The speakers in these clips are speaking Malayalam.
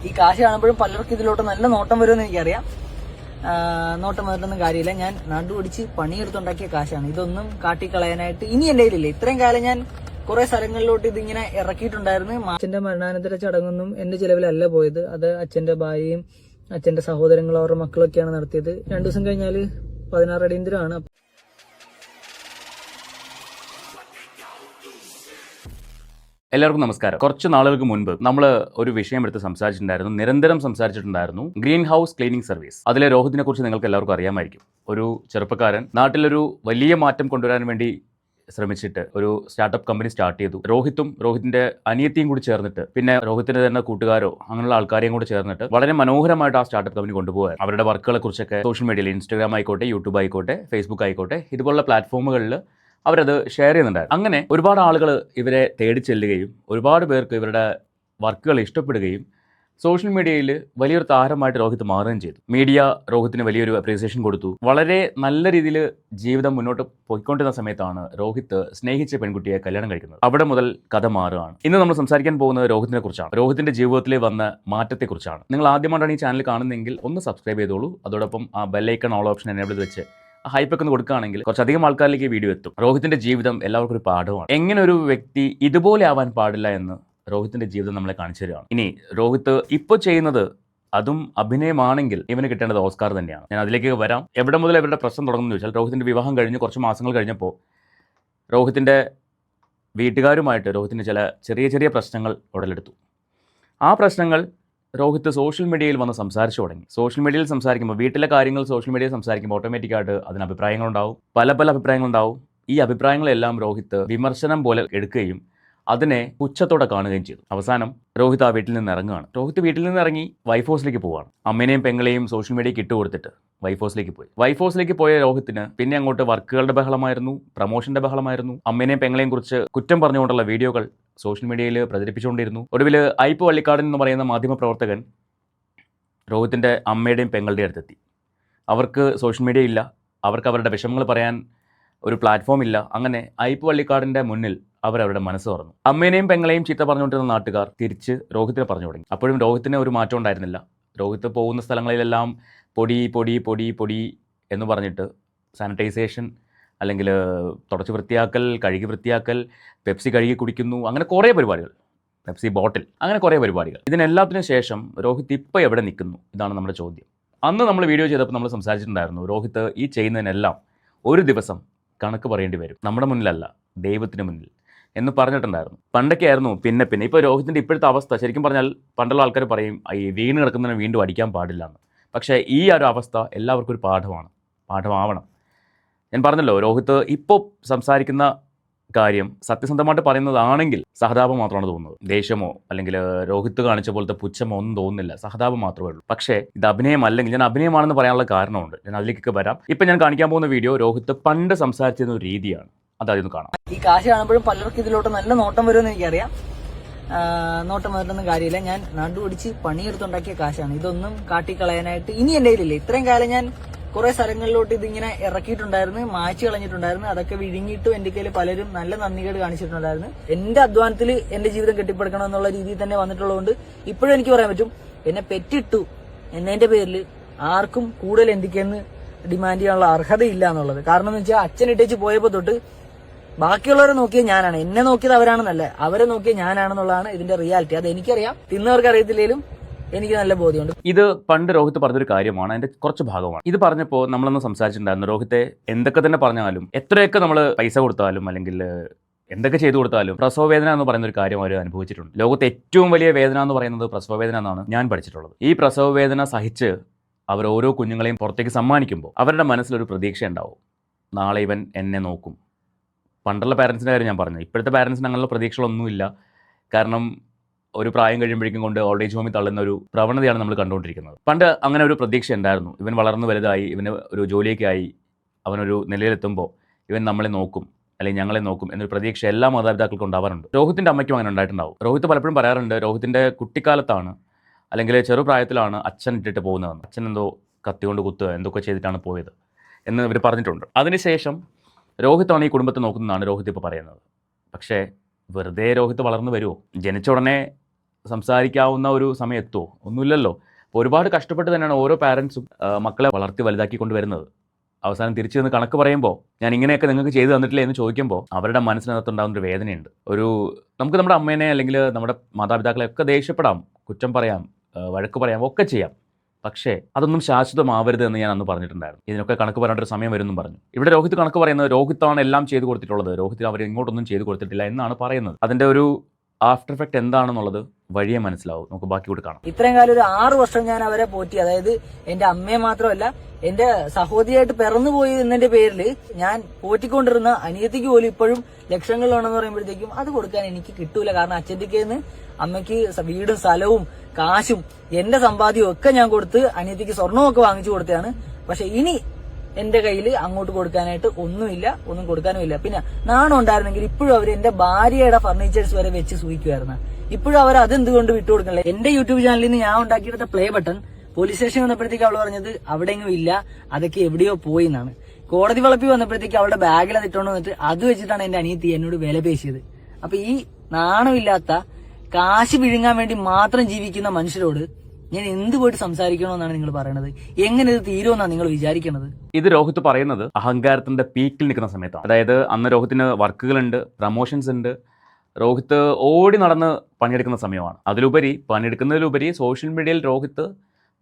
ഈ കാശ് കാണുമ്പോഴും പലർക്കും ഇതിലോട്ട് നല്ല നോട്ടം വരുമെന്ന് എനിക്കറിയാം. നോട്ടം വരണമെന്നും കാര്യമില്ല. ഞാൻ നടുപിടിച്ച് പണിയെടുത്തുണ്ടാക്കിയ കാശാണ്. ഇതൊന്നും കാട്ടിക്കളയാനായിട്ട് ഇനി എന്റെ കയ്യിലില്ല. ഇത്രയും കാലം ഞാൻ കുറെ സ്ഥലങ്ങളിലോട്ട് ഇതിങ്ങനെ ഇറക്കിയിട്ടുണ്ടായിരുന്നു. അച്ഛന്റെ മരണാനന്തര ചടങ്ങൊന്നും എന്റെ ചിലവിലല്ല പോയത്. അത് അച്ഛന്റെ ഭാര്യയും അച്ഛന്റെ സഹോദരങ്ങളും അവരുടെ മക്കളൊക്കെയാണ് നടത്തിയത്. 2 ദിവസം കഴിഞ്ഞാല് 16 അടിയന്തരമാണ്. എല്ലാവർക്കും നമസ്കാരം. കുറച്ച് നാളുകൾക്ക് മുൻപ് നമ്മൾ ഒരു വിഷയം എടുത്ത് സംസാരിച്ചിട്ടുണ്ടായിരുന്നു, നിരന്തരം സംസാരിച്ചിട്ടുണ്ടായിരുന്നു, ഗ്രീൻ ഹൗസ് ക്ലീനിങ് സർവീസ്. അതിലെ രോഹിത്തിനെ കുറിച്ച് നിങ്ങൾക്ക് എല്ലാവർക്കും അറിയാമായിരിക്കും. ഒരു ചെറുപ്പക്കാരൻ നാട്ടിലൊരു വലിയ മാറ്റം കൊണ്ടുവരാൻ വേണ്ടി ശ്രമിച്ചിട്ട് ഒരു സ്റ്റാർട്ടപ്പ് കമ്പനി സ്റ്റാർട്ട് ചെയ്തു. രോഹിത്തിന്റെ അനിയത്തിയും കൂടി ചേർന്നിട്ട്, പിന്നെ രോഹിത്തിന്റെ തന്നെ കൂട്ടുകാരോ അങ്ങനെയുള്ള ആൾക്കാരെയും കൂടി ചേർന്നിട്ട് വളരെ മനോഹരമായിട്ട് ആ സ്റ്റാർട്ടപ്പ് കമ്പനി കൊണ്ടുപോകാൻ അവരുടെ വർക്കുകളെ കുറിച്ചൊക്കെ സോഷ്യൽ മീഡിയയിൽ, ഇൻസ്റ്റാഗ്രാം ആയിക്കോട്ടെ, യൂട്യൂബ് ആയിക്കോട്ടെ, ഫേസ്ബുക്ക് ആയിക്കോട്ടെ, ഇതുപോലുള്ള പ്ലാറ്റ്ഫോമുകളിൽ അവരത് ഷെയർ ചെയ്യുന്നുണ്ടായിരുന്നു. അങ്ങനെ ഒരുപാട് ആളുകൾ ഇവരെ തേടി ചെല്ലുകയും ഒരുപാട് പേർക്ക് ഇവരുടെ വർക്കുകൾ ഇഷ്ടപ്പെടുകയും സോഷ്യൽ മീഡിയയിൽ വലിയൊരു താരമായിട്ട് രോഹിത് മാറുകയും ചെയ്തു. മീഡിയ രോഹിത്തിന് വലിയൊരു അപ്രീസിയേഷൻ കൊടുത്തു. വളരെ നല്ല രീതിയിൽ ജീവിതം മുന്നോട്ട് പോയിക്കൊണ്ടിരുന്ന സമയത്താണ് രോഹിത് സ്നേഹിച്ച പെൺകുട്ടിയെ കല്യാണം കഴിക്കുന്നത്. അവിടെ മുതൽ കഥ മാറുകയാണ്. ഇന്ന് നമ്മൾ സംസാരിക്കാൻ പോകുന്നത് രോഹിത്തിനെ കുറിച്ചാണ്. രോഹിത്തിന്റെ ജീവിതത്തിൽ വന്ന മാറ്റത്തെക്കുറിച്ചാണ്. നിങ്ങൾ ആദ്യമായിട്ടാണ് ഈ ചാനൽ കാണുന്നതെങ്കിൽ ഒന്ന് സബ്സ്ക്രൈബ് ചെയ്തോളൂ. അതോടൊപ്പം ആ ബെല്ലൈക്കൺ ഓൾ ഓപ്ഷൻ എനേബിൾ വെച്ച് ഹൈപ്പൊക്കെ ഒന്ന് കൊടുക്കുകയാണെങ്കിൽ കുറച്ചധികം ആൾക്കാരിലേക്ക് ഈ വീഡിയോ എത്തും. രോഹിത്തിന്റെ ജീവിതം എല്ലാവർക്കും ഒരു പാഠമാണ്. എങ്ങനെ ഒരു വ്യക്തി ഇതുപോലെ ആവാൻ പാടില്ല എന്ന് രോഹിത്തിന്റെ ജീവിതം നമ്മളെ കാണിച്ചു തരികയാണ്. ഇനി രോഹിത് ഇപ്പോൾ ചെയ്യുന്നത് അതും അഭിനയമാണെങ്കിൽ ഇവന് കിട്ടേണ്ടത് ഓസ്കാർ തന്നെയാണ്. ഞാൻ അതിലേക്ക് വരാം. എവിടെ മുതൽ ഇവരുടെ പ്രശ്നം തുടങ്ങുന്നു ചോദിച്ചാൽ, രോഹിത്തിന്റെ വിവാഹം കഴിഞ്ഞ് കുറച്ച് മാസങ്ങൾ കഴിഞ്ഞപ്പോൾ രോഹിത്തിന്റെ വീട്ടുകാരുമായിട്ട് രോഹിത്തിന് ചില ചെറിയ ചെറിയ പ്രശ്നങ്ങൾ ഉടലെടുത്തു. ആ പ്രശ്നങ്ങൾ രോഹിത് സോഷ്യൽ മീഡിയയിൽ വന്ന് സംസാരിച്ചു തുടങ്ങി. സോഷ്യൽ മീഡിയയിൽ സംസാരിക്കുമ്പോൾ, വീട്ടിലെ കാര്യങ്ങൾ സോഷ്യൽ മീഡിയയിൽ സംസാരിക്കുമ്പോൾ ഓട്ടോമാറ്റിക്കായിട്ട് അതിന് അഭിപ്രായങ്ങളുണ്ടാവും, പല അഭിപ്രായങ്ങളുണ്ടാവും. ഈ അഭിപ്രായങ്ങളെല്ലാം രോഹിത് വിമർശനം പോലെ എടുക്കുകയും അതിനെ പുച്ഛത്തോടെ കാണുകയും ചെയ്തു. അവസാനം രോഹിത് ആ വീട്ടിൽ നിന്ന് ഇറങ്ങുകയാണ്. രോഹിത് വീട്ടിൽ നിന്ന് ഇറങ്ങി വൈഫ് ഹൗസിലേക്ക് പോവുകയാണ്. അമ്മേനെയും പെങ്ങളെയും സോഷ്യൽ മീഡിയയ്ക്ക് ഇട്ടുകൊടുത്തിട്ട് വൈഫ് ഹൗസിലേക്ക് പോയി. വൈഫ് ഹൗസിലേക്ക് പോയ രോഹിത്തിന് പിന്നെ അങ്ങോട്ട് വർക്കുകളുടെ ബഹളമായിരുന്നു, പ്രമോഷന്റെ ബഹളമായിരുന്നു. അമ്മേനെയും പെങ്ങളെയും കുറിച്ച് കുറ്റം പറഞ്ഞുകൊണ്ടുള്ള വീഡിയോകൾ സോഷ്യൽ മീഡിയയിൽ പ്രചരിപ്പിച്ചുകൊണ്ടിരുന്നു. ഒടുവിൽ ഐപ്പ് വള്ളിക്കാടൻ എന്ന് പറയുന്ന മാധ്യമപ്രവർത്തകൻ രോഹിത്തിന്റെ അമ്മയുടെയും പെങ്ങളുടെയും അടുത്തെത്തി. അവർക്ക് സോഷ്യൽ മീഡിയ ഇല്ല, അവർക്ക് അവരുടെ വിഷമങ്ങൾ പറയാൻ ഒരു പ്ലാറ്റ്ഫോം ഇല്ല. അങ്ങനെ ഐപ്പ് വള്ളിക്കാടിന്റെ മുന്നിൽ അവരവരുടെ മനസ്സ് തുറന്നു. അമ്മേനെയും പെങ്ങളെയും ചീത്ത പറഞ്ഞുകൊണ്ടിരുന്ന നാട്ടുകാർ തിരിച്ച് രോഹിത്തിനെ പറഞ്ഞു തുടങ്ങി. അപ്പോഴും രോഹിത്തിന് ഒരു മാറ്റം ഉണ്ടായിരുന്നില്ല. രോഹിത് പോകുന്ന സ്ഥലങ്ങളിലെല്ലാം പൊടി പൊടി പൊടി പൊടി എന്ന് പറഞ്ഞിട്ട് സാനിറ്റൈസേഷൻ, അല്ലെങ്കിൽ തുടച്ച് വൃത്തിയാക്കൽ, കഴുകി വൃത്തിയാക്കൽ, പെപ്സി കഴുകി കുടിക്കുന്നു, അങ്ങനെ കുറേ പരിപാടികൾ, പെപ്സി ബോട്ടിൽ, അങ്ങനെ കുറേ പരിപാടികൾ. ഇതിനെല്ലാത്തിനും ശേഷം രോഹിത് ഇപ്പോൾ എവിടെ നിൽക്കുന്നു? ഇതാണ് നമ്മുടെ ചോദ്യം. അന്ന് നമ്മൾ വീഡിയോ ചെയ്തപ്പോൾ നമ്മൾ സംസാരിച്ചിട്ടുണ്ടായിരുന്നു, രോഹിത് ഈ ചെയ്യുന്നതിനെല്ലാം ഒരു ദിവസം കണക്ക് പറയേണ്ടി വരും, നമ്മുടെ മുന്നിലല്ല ദൈവത്തിന് മുന്നിൽ എന്ന് പറഞ്ഞിട്ടുണ്ടായിരുന്നു. പണ്ടൊക്കെ ആയിരുന്നു പിന്നെ ഇപ്പോൾ രോഹിത്തിൻ്റെ ഇപ്പോഴത്തെ അവസ്ഥ ശരിക്കും പറഞ്ഞാൽ, പണ്ടുള്ള ആൾക്കാർ പറയും ഈ വീണ് കിടക്കുന്നതിനെ വീണ്ടും അടിക്കാൻ പാടില്ല എന്ന്. പക്ഷേ ഈ ഒരു അവസ്ഥ എല്ലാവർക്കും ഒരു പാഠമാവണം. ഞാൻ പറഞ്ഞല്ലോ, രോഹിത് ഇപ്പോൾ സംസാരിക്കുന്ന കാര്യം സത്യസന്ധമായിട്ട് പറയുന്നതാണെങ്കിൽ സഹതാപം മാത്രമാണ് തോന്നുന്നത്. ദേഷ്യമോ അല്ലെങ്കിൽ രോഹിത് കാണിച്ച പോലത്തെ പുച്ഛമോ ഒന്നും തോന്നുന്നില്ല, സഹതാപം മാത്രമേ ഉള്ളൂ. പക്ഷേ ഇത് അഭിനയമല്ലെങ്കിൽ, ഞാൻ അഭിനയമാണെന്ന് പറയാനുള്ള കാരണമുണ്ട്. ഞാൻ അതിലേക്കൊക്കെ വരാം. ഇപ്പം ഞാൻ കാണിക്കാൻ പോകുന്ന വീഡിയോ രോഹിത് പണ്ട് സംസാരിച്ചിരുന്ന ഒരു രീതിയാണ്. അതായിരുന്നു കാണാം. ഈ കാശ് കാണുമ്പോഴും പലർക്കും ഇതിലോട്ട് നല്ല നോട്ടം വരുമെന്ന് എനിക്കറിയാം. നോട്ടം വരണമെന്നും കാര്യമില്ല. ഞാൻ നടുപിടിച്ച് പണിയെടുത്തുണ്ടാക്കിയ കാശാണ്. ഇതൊന്നും കാട്ടിക്കളയാനായിട്ട് ഇനി എന്റെ കയ്യിലില്ല. ഇത്രയും കാലം ഞാൻ കുറെ സ്ഥലങ്ങളിലോട്ട് ഇതിങ്ങനെ ഇറക്കിയിട്ടുണ്ടായിരുന്നു, മായ്ച്ചു കളഞ്ഞിട്ടുണ്ടായിരുന്നു. അതൊക്കെ വിഴുങ്ങിയിട്ടും എന്റെ കയ്യിൽ പലരും നല്ല നന്ദികേട് കാണിച്ചിട്ടുണ്ടായിരുന്നു. എന്റെ അധ്വാനത്തിൽ എന്റെ ജീവിതം കെട്ടിപ്പടുക്കണം എന്നുള്ള രീതിയിൽ തന്നെ വന്നിട്ടുള്ളതുകൊണ്ട് ഇപ്പോഴും എനിക്ക് പറയാൻ പറ്റും, എന്നെ പെറ്റിട്ടു എന്നതിന്റെ പേരിൽ ആർക്കും കൂടുതൽ എന്തിക്കെന്ന് ഡിമാൻഡ് ചെയ്യാനുള്ള അർഹതയില്ല എന്നുള്ളത്. കാരണം എന്ന് വെച്ചാൽ അച്ഛൻ ഇട്ടേച്ച് പോയപ്പോ തൊട്ട് ബാക്കിയുള്ളവരെ നോക്കിയ ഞാനാണ്, എന്നെ നോക്കിയത് അവരാണെന്നല്ല, അവരെ നോക്കിയ ഞാനാണെന്നുള്ളതാണ് ഇതിന്റെ റിയാലിറ്റി. അത് എനിക്കറിയാം, തിന്നവർക്ക് അറിയത്തില്ലെങ്കിലും എനിക്ക് നല്ല ബോധ്യമുണ്ട്. ഇത് പണ്ട് രോഹിത് പറഞ്ഞൊരു കാര്യമാണ്, അതിന്റെ കുറച്ച് ഭാഗമാണ്. ഇത് പറഞ്ഞപ്പോൾ നമ്മളൊന്ന് സംസാരിച്ചിട്ടുണ്ടായിരുന്നു. രോഹിത്തെ എന്തൊക്കെ തന്നെ പറഞ്ഞാലും, എത്രയൊക്കെ നമ്മൾ പൈസ കൊടുത്താലും അല്ലെങ്കിൽ എന്തൊക്കെ ചെയ്തു കൊടുത്താലും പ്രസവ വേദന എന്ന് പറയുന്ന ഒരു കാര്യം അവർ അനുഭവിച്ചിട്ടുണ്ട്. ലോകത്തെ ഏറ്റവും വലിയ വേദന എന്ന് പറയുന്നത് പ്രസവ വേദന എന്നാണ് ഞാൻ പഠിച്ചിട്ടുള്ളത്. ഈ പ്രസവ വേദന സഹിച്ച് അവർ ഓരോ കുഞ്ഞുങ്ങളെയും പുറത്തേക്ക് സമ്മാനിക്കുമ്പോൾ അവരുടെ മനസ്സിലൊരു പ്രതീക്ഷ ഉണ്ടാവും, നാളെ ഇവൻ എന്നെ നോക്കും. പണ്ടുള്ള പാരൻസിൻ്റെ കാര്യം ഞാൻ പറഞ്ഞു. ഇപ്പോഴത്തെ പാരൻസിന് അങ്ങനെയുള്ള പ്രതീക്ഷകളൊന്നുമില്ല. കാരണം ഒരു പ്രായം കഴിയുമ്പോഴേക്കും കൊണ്ട് ഓൾഡ് ഏജ് ഹോമിൽ തള്ളുന്ന ഒരു പ്രവണതയാണ് നമ്മൾ കണ്ടുകൊണ്ടിരിക്കുന്നത്. പണ്ട് അങ്ങനെ ഒരു പ്രതീക്ഷ ഉണ്ടായിരുന്നു. ഇവൻ വളർന്നു വലുതായി, ഇവന് ഒരു ജോലിയൊക്കെയായി, അവനൊരു നിലയിലെത്തുമ്പോൾ ഇവൻ നമ്മളെ നോക്കും അല്ലെങ്കിൽ ഞങ്ങളെ നോക്കും എന്നൊരു പ്രതീക്ഷ എല്ലാ മാതാപിതാക്കൾക്കും ഉണ്ടാവാറുണ്ട്. രോഹിത്തിൻ്റെ അമ്മയ്ക്കും അങ്ങനെ ഉണ്ടായിട്ടുണ്ടാവും. രോഹിത് പലപ്പോഴും പറയാറുണ്ട്, രോഹിത്തിൻ്റെ കുട്ടിക്കാലത്താണ് അല്ലെങ്കിൽ ചെറുപ്രായത്തിലാണ് അച്ഛൻ ഇട്ടിട്ട് പോകുന്നതെന്ന്. അച്ഛൻ എന്തോ കത്തി കൊണ്ട് കുത്തുക എന്തൊക്കെ ചെയ്തിട്ടാണ് പോയത് എന്ന് ഇവർ പറഞ്ഞിട്ടുണ്ട്. അതിനുശേഷം രോഹിത്താണ് ഈ കുടുംബത്തെ നോക്കുന്നതാണ് രോഹിത് ഇപ്പോൾ പറയുന്നത്. പക്ഷേ വെറുതെ രോഹിത് വളർന്നു വരുമോ? ജനിച്ച ഉടനെ സംസാരിക്കാവുന്ന ഒരു സമയം എത്തുമോ? ഒന്നുമില്ലല്ലോ. അപ്പോൾ ഒരുപാട് കഷ്ടപ്പെട്ട് തന്നെയാണ് ഓരോ പാരൻസും മക്കളെ വളർത്തി വലുതാക്കി കൊണ്ടുവരുന്നത്. അവസാനം തിരിച്ചു നിന്ന് കണക്ക് പറയുമ്പോൾ ഞാൻ ഇങ്ങനെയൊക്കെ നിങ്ങൾക്ക് ചെയ്തു തന്നിട്ടില്ല എന്ന് ചോദിക്കുമ്പോൾ അവരുടെ മനസ്സിനകത്തുണ്ടാകുന്നൊരു വേദനയുണ്ട്. നമുക്ക് നമ്മുടെ അമ്മേനെ അല്ലെങ്കിൽ നമ്മുടെ മാതാപിതാക്കളെ ഒക്കെ ദേഷ്യപ്പെടാം, കുറ്റം പറയാം, വഴക്ക് പറയാം, ഒക്കെ ചെയ്യാം. പക്ഷേ അതൊന്നും ശാശ്വതമാവരുത് എന്ന് ഞാൻ അന്ന് പറഞ്ഞിട്ടുണ്ടായിരുന്നു. ഇതിനൊക്കെ കണക്ക് പറയേണ്ട ഒരു സമയം വരുമെന്നും പറഞ്ഞു. ഇവിടെ രോഹിത് കണക്ക് പറയുന്നത് രോഹിത്താണ് എല്ലാം ചെയ്തു കൊടുത്തിട്ടുള്ളത്, രോഹിത്തിന് അവർ ഇങ്ങോട്ടൊന്നും ചെയ്തു കൊടുത്തിട്ടില്ല എന്നാണ് പറയുന്നത്. അതിൻ്റെ ഒരു ആഫ്റ്റർ എഫക്റ്റ് എന്താണെന്നുള്ളത് വഴിയെ മനസ്സിലാവും. നമുക്ക് ബാക്കി കൂടി കാണാം. ഇത്രയും കാലം ഒരു 6 വർഷം ഞാൻ അവരെ പോറ്റി, അതായത് എന്റെ അമ്മയെ മാത്രമല്ല എന്റെ സഹോദരിയായിട്ട് പിറന്നുപോയി എന്നതിന്റെ പേരിൽ ഞാൻ പോറ്റിക്കൊണ്ടിരുന്ന അനിയത്തിക്ക് പോലും ഇപ്പോഴും ലക്ഷങ്ങളിലാണെന്ന് പറയുമ്പോഴത്തേക്കും അത് കൊടുക്കാൻ എനിക്ക് കിട്ടൂല. കാരണം അച്ഛൻ്റെ കയ്യിൽ അമ്മയ്ക്ക് വീടും സ്ഥലവും കാശും എന്റെ സമ്പാദ്യവും ഒക്കെ ഞാൻ കൊടുത്ത് അനിയത്തിക്ക് സ്വർണമൊക്കെ വാങ്ങിച്ചു കൊടുത്തതാണ്. പക്ഷെ ഇനി എന്റെ കയ്യിൽ അങ്ങോട്ട് കൊടുക്കാനായിട്ട് ഒന്നുമില്ല, ഒന്നും കൊടുക്കാനുമില്ല. പിന്നെ നാണം ഉണ്ടായിരുന്നെങ്കിൽ ഇപ്പോഴും അവർ എന്റെ ഭാര്യയുടെ ഫർണിച്ചേഴ്സ് വരെ വെച്ച് സൂഹിക്കുമായിരുന്നു. ഇപ്പോഴും അവർ അതെന്തുകൊണ്ട് വിട്ടുകൊടുക്കണില്ല? എന്റെ യൂട്യൂബ് ചാനലിൽ നിന്ന് ഞാൻ ഉണ്ടാക്കിയെടുത്ത പ്ലേ ബട്ടൺ പോലീസ് സ്റ്റേഷൻ വന്നപ്പോഴത്തേക്ക് അവൾ പറഞ്ഞത് അവിടെ എങ്ങും ഇല്ല, അതൊക്കെ എവിടെയോ പോയി എന്നാണ്. കോടതി വളപ്പി വന്നപ്പോഴത്തേക്ക് അവളുടെ ബാഗിൽ അത് ഇട്ടോണ്ട് വന്നിട്ട് അത് വെച്ചിട്ടാണ് എന്റെ അനിയത്തി എന്നോട് വില പേശിയത്. അപ്പൊ ഈ നാണമില്ലാത്ത കാശ് വിഴുങ്ങാൻ വേണ്ടി മാത്രം ജീവിക്കുന്ന മനുഷ്യരോട് ഞാൻ എന്ത് പോയിട്ട് സംസാരിക്കണമെന്നാണ് നിങ്ങൾ പറയണത്? എങ്ങനെ ഇത് തീരുമെന്നാണ് നിങ്ങൾ വിചാരിക്കണത്? ഇത് രോഹിത് പറയുന്നത് അഹങ്കാരത്തിന്റെ പീക്കിൽ നിൽക്കുന്ന സമയത്താണ്. അതായത് അന്ന് രോഹിത്തിന് വർക്കുകളുണ്ട്, പ്രമോഷൻസ് ഉണ്ട്, രോഹിത് ഓടി നടന്ന് പണിയെടുക്കുന്ന സമയമാണ്. അതിലുപരി പണിയെടുക്കുന്നതിലുപരി സോഷ്യൽ മീഡിയയിൽ രോഹിത്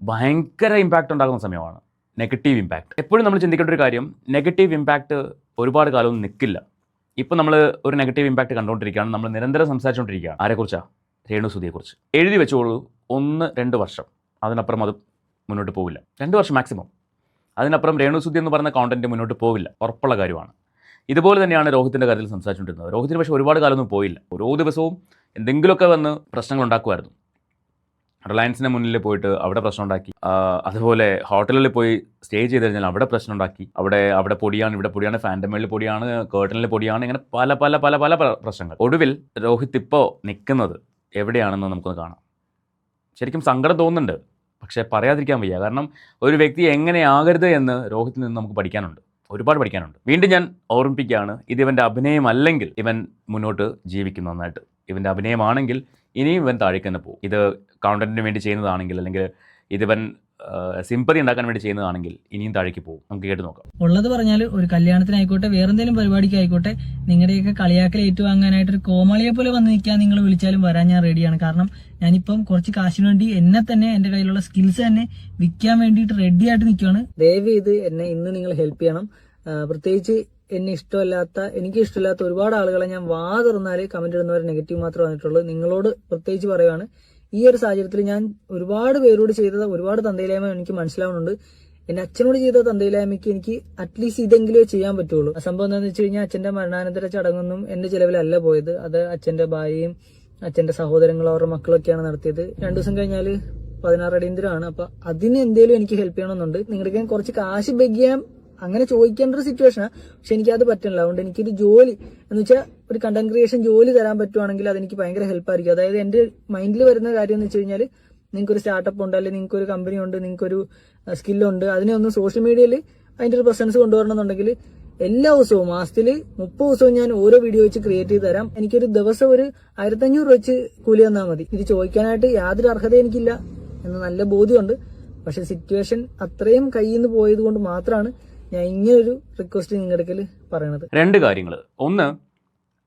ഭയങ്കര ഇമ്പാക്റ്റ് ഉണ്ടാകുന്ന സമയമാണ്. Negative impact. എപ്പോഴും നമ്മൾ ചിന്തിക്കേണ്ട ഒരു കാര്യം, നെഗറ്റീവ് ഇമ്പാക്റ്റ് ഒരുപാട് കാലമൊന്നും നിൽക്കില്ല. ഇപ്പം നമ്മൾ ഒരു നെഗറ്റീവ് ഇമ്പാക്റ്റ് കണ്ടുകൊണ്ടിരിക്കുകയാണ്, നമ്മൾ നിരന്തരം സംസാരിച്ചുകൊണ്ടിരിക്കുകയാണ്. ആരെക്കുറിച്ചാണ്? രേണുസുധിയെക്കുറിച്ച്. എഴുതി വെച്ചോളൂ, 1-2 വർഷം, അതിനപ്പുറം അത് മുന്നോട്ട് പോവില്ല. 2 വർഷം മാക്സിമം. അതിനപ്പുറം രേണുസുധി എന്ന് പറയുന്ന കോണ്ടന്റ് മുന്നോട്ട് പോവില്ല, ഉറപ്പുള്ള കാര്യമാണ്. ഇതുപോലെ തന്നെയാണ് രോഹിത്തിൻ്റെ കാര്യത്തിൽ സംസാരിച്ചുകൊണ്ടിരുന്നത്. രോഹിത്തിന് പക്ഷേ ഒരുപാട് കാലമൊന്നും പോയില്ല. ഓരോ ദിവസവും എന്തെങ്കിലുമൊക്കെ വന്ന് പ്രശ്നങ്ങൾ ഉണ്ടാക്കുമായിരുന്നു. റിലയൻസിന് മുന്നിൽ പോയിട്ട് അവിടെ പ്രശ്നം ഉണ്ടാക്കി, അതുപോലെ ഹോട്ടലിൽ പോയി സ്റ്റേ ചെയ്ത് കഴിഞ്ഞാൽ അവിടെ പ്രശ്നം ഉണ്ടാക്കി, അവിടെ പൊടിയാണ്, ഇവിടെ പൊടിയാണ്, ഫാൻ്റെ മേളിൽ പൊടിയാണ്, കേർട്ടനിൽ പൊടിയാണ്, ഇങ്ങനെ പല പല പല പല പ്രശ്നങ്ങൾ. ഒടുവിൽ രോഹിത് ഇപ്പോൾ നിൽക്കുന്നത് എവിടെയാണെന്ന് നമുക്കൊന്ന് കാണാം. ശരിക്കും സങ്കടം തോന്നുന്നുണ്ട്, പക്ഷേ പറയാതിരിക്കാൻ വയ്യ. കാരണം ഒരു വ്യക്തി എങ്ങനെയാകരുത് എന്ന് രോഹിത്തിൽ നിന്ന് നമുക്ക് പഠിക്കാനുണ്ട്, ഒരുപാട് പഠിക്കാനുണ്ട്. വീണ്ടും ഞാൻ ഓർമ്മിപ്പിക്കുകയാണ്, ഇത് ഇവൻ്റെ അഭിനയമല്ലെങ്കിൽ ഇവൻ മുന്നോട്ട് ജീവിക്കുന്നു നന്നായിട്ട്. ഇവൻ്റെ അഭിനയമാണെങ്കിൽ ഇനിയും ഇവൻ താഴേക്ക് തന്നെ പോകും. ഇത് കോണ്ടന്റിന് വേണ്ടി ചെയ്യുന്നതാണെങ്കിൽ, അല്ലെങ്കിൽ ഇതിവൻ സിമ്പതി ഉണ്ടാക്കാൻ വേണ്ടി ചെയ്യുന്നതാണെങ്കിൽ ഇനിയും താഴേക്ക് പോകും. നമുക്ക് കേട്ട് നോക്കാം. ഉള്ളത് പറഞ്ഞാൽ ഒരു കല്യാണത്തിനായിക്കോട്ടെ, വേറെന്തെങ്കിലും പരിപാടിക്കായിക്കോട്ടെ, നിങ്ങളുടെയൊക്കെ കളിയാക്കൽ ഏറ്റുവാങ്ങാനായിട്ട് ഒരു കോമാളിയെ പോലെ വന്ന് നിൽക്കാൻ നിങ്ങൾ വിളിച്ചാലും വരാൻ ഞാൻ റെഡിയാണ്. കാരണം ഞാനിപ്പം കുറച്ച് കാശിന് വേണ്ടി എന്നെ തന്നെ, എന്റെ കയ്യിലുള്ള സ്കിൽസ് തന്നെ വിൽക്കാൻ വേണ്ടിയിട്ട് റെഡി ആയിട്ട് നിൽക്കുകയാണ്. ദയവ് ചെയ്ത് എന്നെ ഇന്ന് നിങ്ങൾ ഹെൽപ്പ് ചെയ്യണം. പ്രത്യേകിച്ച് എനിക്ക് ഇഷ്ടമില്ലാത്ത ഒരുപാട് ആളുകളെ ഞാൻ തുറന്നാല് കമന്റ് ഇടുന്നവർ നെഗറ്റീവ് മാത്രമേ വന്നിട്ടുള്ളൂ. നിങ്ങളോട് പ്രത്യേകിച്ച് പറയുവാണ്, ഈ ഒരു സാഹചര്യത്തിൽ ഞാൻ ഒരുപാട് പേരോട് ചെയ്തത് ഒരുപാട് തന്തയില്ലായ്മ എനിക്ക് മനസ്സിലാവുന്നുണ്ട്. എന്റെ അച്ഛനോട് ചെയ്ത തന്തയില്ലായ്മയ്ക്ക് എനിക്ക് അറ്റ്ലീസ്റ്റ് ഇതെങ്കിലും ചെയ്യാൻ പറ്റുള്ളൂ. സംഭവം എന്താണെന്ന് വെച്ച് കഴിഞ്ഞാൽ അച്ഛന്റെ മരണാനന്തര ചടങ്ങൊന്നും എന്റെ ചിലവിലല്ല പോയത്. അത് അച്ഛന്റെ ഭാര്യയും അച്ഛന്റെ സഹോദരങ്ങളും അവരുടെ മക്കളൊക്കെയാണ് നടത്തിയത്. 2 ദിവസം കഴിഞ്ഞാൽ 16 അടിയന്തരമാണ്. അപ്പൊ അതിന് എന്തെങ്കിലും എനിക്ക് ഹെൽപ്പ് ചെയ്യണമെന്നുണ്ട്. നിങ്ങൾക്ക് കുറച്ച് കാശ് ബെഗ് ചെയ്യാൻ അങ്ങനെ ചോദിക്കേണ്ട ഒരു സിറ്റുവേഷനാണ്. പക്ഷെ എനിക്കത് പറ്റില്ല. അതുകൊണ്ട് എനിക്കൊരു ജോലി എന്ന് വെച്ചാൽ ഒരു കണ്ടന്റ് ക്രിയേഷൻ ജോലി തരാൻ പറ്റുവാണെങ്കിൽ അതെനിക്ക് ഭയങ്കര ഹെൽപ്പായിരിക്കും. അതായത് എന്റെ മൈൻഡിൽ വരുന്ന കാര്യം എന്ന് വെച്ച് കഴിഞ്ഞാൽ, നിങ്ങൾക്കൊരു സ്റ്റാർട്ടപ്പ് ഉണ്ട്, അല്ലെങ്കിൽ നിങ്ങൾക്കൊരു കമ്പനി ഉണ്ട്, നിങ്ങൾക്കൊരു സ്കില്ലുണ്ട്, അതിനെ ഒന്ന് സോഷ്യൽ മീഡിയയിൽ അതിന്റെ ഒരു പ്രസൻസ് കൊണ്ടുവരണമെന്നുണ്ടെങ്കിൽ എല്ലാ ദിവസവും മാസത്തിൽ 30 ദിവസവും ഞാൻ ഓരോ വീഡിയോ വെച്ച് ക്രിയേറ്റ് ചെയ്ത് തരാം. എനിക്കൊരു ദിവസം ഒരു 1500 വെച്ച് കൂലി തന്നാൽ മതി. ഇത് ചോദിക്കാനായിട്ട് യാതൊരു അർഹത എനിക്കില്ല എന്ന് നല്ല ബോധ്യമുണ്ട്. പക്ഷെ സിറ്റുവേഷൻ അത്രയും കയ്യിൽ നിന്ന് പോയത് കൊണ്ട് മാത്രമാണ് ഞാൻ ഇങ്ങനൊരു റിക്വസ്റ്റ് നിങ്ങളുടെ അടുക്കൽ പറയണത്. 2 കാര്യങ്ങൾ. ഒന്ന്,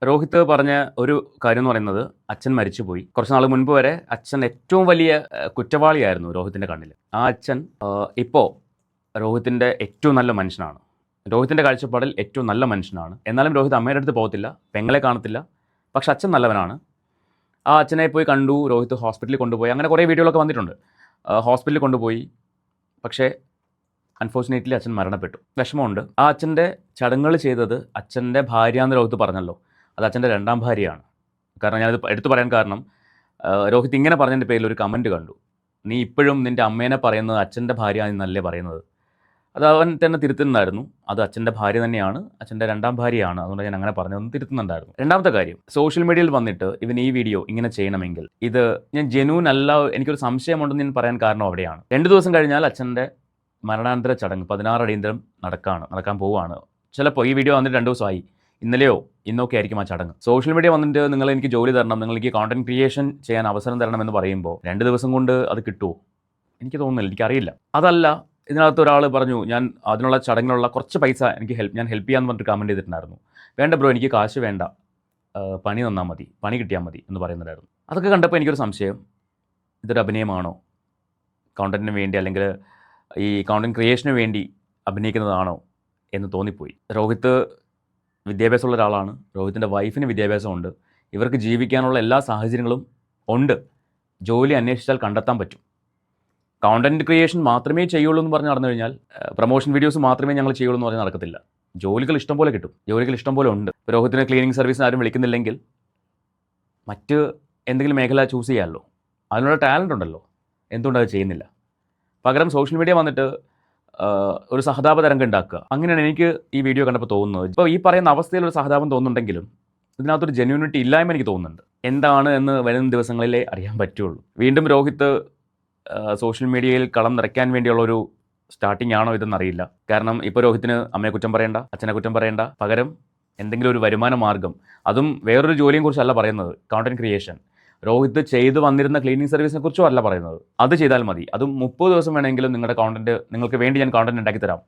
രോഹിത് പറഞ്ഞ ഒരു കാര്യം എന്ന് പറയുന്നത്, അച്ഛൻ മരിച്ചുപോയി. കുറച്ച് നാൾ മുൻപ് വരെ അച്ഛൻ ഏറ്റവും വലിയ കുറ്റവാളിയായിരുന്നു രോഹിത്തിൻ്റെ കണ്ണിൽ. ആ അച്ഛൻ ഇപ്പോൾ രോഹിത്തിൻ്റെ ഏറ്റവും നല്ല മനുഷ്യനാണ്. രോഹിത്തിൻ്റെ കാഴ്ചപ്പാടിൽ ഏറ്റവും നല്ല മനുഷ്യനാണ്. എന്നാലും രോഹിത് അമ്മയുടെ അടുത്ത് പോകത്തില്ല, പെങ്ങളെ കാണത്തില്ല. പക്ഷെ അച്ഛൻ നല്ലവനാണ്. ആ അച്ഛനെ പോയി കണ്ടു, രോഹിത് ഹോസ്പിറ്റലിൽ കൊണ്ടുപോയി, അങ്ങനെ കുറേ വീഡിയോകളൊക്കെ വന്നിട്ടുണ്ട്. ഹോസ്പിറ്റലിൽ കൊണ്ടുപോയി, പക്ഷേ അൺഫോർച്ചുനേറ്റ്ലി അച്ഛൻ മരണപ്പെട്ടു. വിഷമമുണ്ട്. ആ അച്ഛൻ്റെ ചടങ്ങുകൾ ചെയ്തത് അച്ഛൻ്റെ ഭാര്യ എന്ന് രോഹിത് പറഞ്ഞല്ലോ, അത് അച്ഛൻ്റെ 2ാം ഭാര്യയാണ്. കാരണം ഞാനത് എടുത്തു പറയാൻ കാരണം, രോഹിത് ഇങ്ങനെ പറഞ്ഞതിൻ്റെ പേരിൽ ഒരു കമൻറ്റ് കണ്ടു, നീ ഇപ്പോഴും നിൻ്റെ അമ്മേനെ പറയുന്നത് അച്ഛൻ്റെ ഭാര്യ എന്നല്ലേ പറയുന്നത്. അത് അവൻ തന്നെ തിരുത്തുന്നുണ്ടായിരുന്നു. അത് അച്ഛൻ്റെ ഭാര്യ തന്നെയാണ്, അച്ഛൻ്റെ 2ാം ഭാര്യയാണ്. അതുകൊണ്ട് ഞാൻ അങ്ങനെ പറഞ്ഞതൊന്നും തിരുത്തുന്നുണ്ടായിരുന്നു. 2ാമത്തെ കാര്യം, സോഷ്യൽ മീഡിയയിൽ വന്നിട്ട് ഇവൻ ഈ വീഡിയോ ഇങ്ങനെ ചെയ്യണമെങ്കിൽ ഇത് ഞാൻ ജെന്യൂൻ അല്ല, എനിക്കൊരു സംശയമുണ്ടെന്ന് ഞാൻ പറയാൻ കാരണം അവിടെയാണ്. 2 ദിവസം കഴിഞ്ഞാൽ അച്ഛൻ്റെ മരണാനന്തര ചടങ്ങ് 16 അടിയന്തരം നടക്കാൻ പോവുകയാണ്. ചിലപ്പോൾ ഈ വീഡിയോ വന്നിട്ട് 2 ദിവസമായി, ഇന്നലെയോ ഇന്നൊക്കെ ആയിരിക്കും ആ ചടങ്ങ്. സോഷ്യൽ മീഡിയ വന്നിട്ട് നിങ്ങൾ എനിക്ക് ജോലി തരണം, നിങ്ങൾ എനിക്ക് കോണ്ടന്റ് ക്രിയേഷൻ ചെയ്യാൻ അവസരം തരണം എന്ന് പറയുമ്പോൾ 2 ദിവസം കൊണ്ട് അത് കിട്ടുമോ? എനിക്ക് തോന്നുന്നില്ല, എനിക്കറിയില്ല. അതല്ല, ഇതിനകത്ത് ഒരാൾ പറഞ്ഞു ഞാൻ അതിനുള്ള ചടങ്ങിനുള്ള കുറച്ച് പൈസ എനിക്ക് ഞാൻ ഹെൽപ്പ് ചെയ്യാമെന്ന് പറഞ്ഞിട്ട് കമൻറ്റ് ചെയ്തിട്ടുണ്ടായിരുന്നു. വേണ്ട ബ്രോ, എനിക്ക് കാശ് വേണ്ട, പണി തന്നാൽ മതി, പണി കിട്ടിയാൽ മതി എന്ന് പറയുന്നുണ്ടായിരുന്നു. അതൊക്കെ കണ്ടപ്പോൾ എനിക്കൊരു സംശയം, ഇതൊരു അഭിനയമാണോ? കോണ്ടന്റിന് വേണ്ടി അല്ലെങ്കിൽ ഈ കോണ്ടന്റ് ക്രിയേഷന് വേണ്ടി അഭിനയിക്കുന്നതാണോ എന്ന് തോന്നിപ്പോയി. രോഹിത്ത് വിദ്യാഭ്യാസമുള്ള ഒരാളാണ്. രോഹിത്തിൻ്റെ വൈഫിന് വിദ്യാഭ്യാസമുണ്ട്. ഇവർക്ക് ജീവിക്കാനുള്ള എല്ലാ സാഹചര്യങ്ങളും ഉണ്ട്. ജോലി അന്വേഷിച്ചാൽ കണ്ടെത്താൻ പറ്റും. കോണ്ടന്റ് ക്രിയേഷൻ മാത്രമേ ചെയ്യുള്ളൂ എന്ന് പറഞ്ഞ് നടന്നു കഴിഞ്ഞാൽ, പ്രൊമോഷൻ വീഡിയോസ് മാത്രമേ ഞങ്ങൾ ചെയ്യുള്ളൂ എന്ന് പറഞ്ഞാൽ നടക്കത്തില്ല. ജോലികൾ ഇഷ്ടം പോലെ കിട്ടും, ജോലികൾ ഇഷ്ടം പോലെ ഉണ്ട്. രോഹിത്തിന് ക്ലീനിങ് സർവീസിന് ആരും വിളിക്കുന്നില്ലെങ്കിൽ മറ്റ് എന്തെങ്കിലും മേഖല ചൂസ് ചെയ്യാമല്ലോ. അതിനുള്ള ടാലൻ്റ് ഉണ്ടല്ലോ, എന്തുകൊണ്ട് അത് ചെയ്യുന്നില്ല? പകരം സോഷ്യൽ മീഡിയ വന്നിട്ട് ഒരു സഹതാപ തരംഗം ഉണ്ടാക്കുക. അങ്ങനെയാണ് എനിക്ക് ഈ വീഡിയോ കണ്ടപ്പോൾ തോന്നുന്നത്. ഇപ്പോൾ ഈ പറയുന്ന അവസ്ഥയിൽ ഒരു സഹതാപം തോന്നുന്നുണ്ടെങ്കിലും ഇതിനകത്തൊരു ജെന്യൂനിറ്റി ഇല്ലായ്മ എനിക്ക് തോന്നുന്നുണ്ട്. എന്താണ് എന്ന് വരുന്ന ദിവസങ്ങളിലേ അറിയാൻ പറ്റുള്ളൂ. വീണ്ടും രോഹിത്ത് സോഷ്യൽ മീഡിയയിൽ കളം നിറയ്ക്കാൻ വേണ്ടിയുള്ളൊരു സ്റ്റാർട്ടിംഗ് ആണോ ഇതെന്നറിയില്ല. കാരണം ഇപ്പോൾ രോഹിത്തിന് അമ്മയെ കുറ്റം പറയേണ്ട, അച്ഛനെ കുറ്റം പറയേണ്ട, പകരം എന്തെങ്കിലും ഒരു വരുമാന മാർഗ്ഗം, അതും വേറൊരു ജോലിയെ കുറിച്ചല്ല പറയുന്നത്. കോണ്ടന്റ് ക്രിയേഷൻ രോഹിത്ത് ചെയ്തു വന്നിരുന്ന ക്ലീനിങ് സർവീസിനെ കുറിച്ചും അല്ല പറയുന്നത്. അത് ചെയ്താൽ മതി. അതും 30 ദിവസം വേണമെങ്കിലും നിങ്ങളുടെ കോണ്ടന്റ്, നിങ്ങൾക്ക് വേണ്ടി ഞാൻ കോണ്ടന്റ് ഉണ്ടാക്കി തരാം,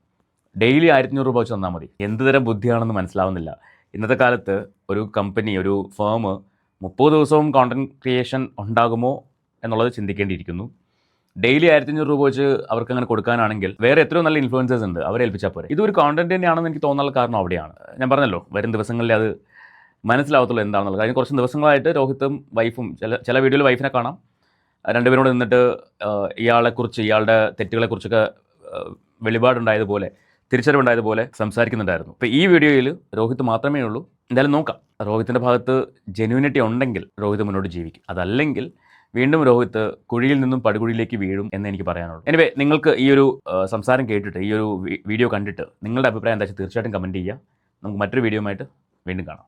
ഡെയിലി 1500 രൂപ വെച്ച് തന്നാൽ മതി. എന്ത് തരം ബുദ്ധിയാണെന്ന് മനസ്സിലാവുന്നില്ല. ഇന്നത്തെ കാലത്ത് ഒരു കമ്പനി, ഒരു ഫേം 30 ദിവസവും കോണ്ടന്റ് ക്രിയേഷൻ ഉണ്ടാകുമോ എന്നുള്ളത് ചിന്തിക്കേണ്ടിയിരിക്കുന്നു. ഡെയിലി 1500 രൂപ വെച്ച് അവർക്ക് അങ്ങനെ കൊടുക്കാനാണെങ്കിൽ വേറെ എത്രയോ നല്ല ഇൻഫ്ലുവൻസേഴ്സ് ഉണ്ട്, അവരെ ഏൽപ്പിച്ചാൽ പോരെ. ഇതൊരു കോണ്ടന്റ് തന്നെയാണെന്ന് എനിക്ക് തോന്നാനുള്ള കാരണം അവിടെയാണ്. ഞാൻ പറഞ്ഞല്ലോ, വരും ദിവസങ്ങളിൽ അത് മനസ്സിലാവത്തുള്ളൂ എന്താണെന്നുള്ളത്. കഴിഞ്ഞ കുറച്ച് ദിവസങ്ങളായിട്ട് രോഹിത്തും വൈഫും ചില വീഡിയോയിൽ വൈഫിനെ കാണാം, രണ്ടുപേരോട് നിന്നിട്ട് ഇയാളെക്കുറിച്ച്, ഇയാളുടെ തെറ്റുകളെക്കുറിച്ചൊക്കെ വെളിപാടുണ്ടായതുപോലെ, തിരിച്ചറിവുണ്ടായതുപോലെ സംസാരിക്കുന്നുണ്ടായിരുന്നു. ഇപ്പോൾ ഈ വീഡിയോയിൽ രോഹിത്ത് മാത്രമേ ഉള്ളൂ. എന്തായാലും നോക്കാം. രോഹിത്തിൻ്റെ ഭാഗത്ത് ജെന്യൂനിറ്റി ഉണ്ടെങ്കിൽ രോഹിത്ത് മുന്നോട്ട് ജീവിക്കും. അതല്ലെങ്കിൽ വീണ്ടും രോഹിത്ത് കുഴിയിൽ നിന്നും പടുകുഴിയിലേക്ക് വീഴും എന്ന് എനിക്ക് പറയാനുള്ളൂ. എനിവേ, നിങ്ങൾക്ക് ഈ ഒരു സംസാരം കേട്ടിട്ട്, ഈ ഒരു വീഡിയോ കണ്ടിട്ട് നിങ്ങളുടെ അഭിപ്രായം എന്താ വെച്ചാൽ തീർച്ചയായിട്ടും കമൻറ്റ് ചെയ്യുക. നമുക്ക് മറ്റൊരു വീഡിയോയുമായിട്ട് വീണ്ടും കാണാം.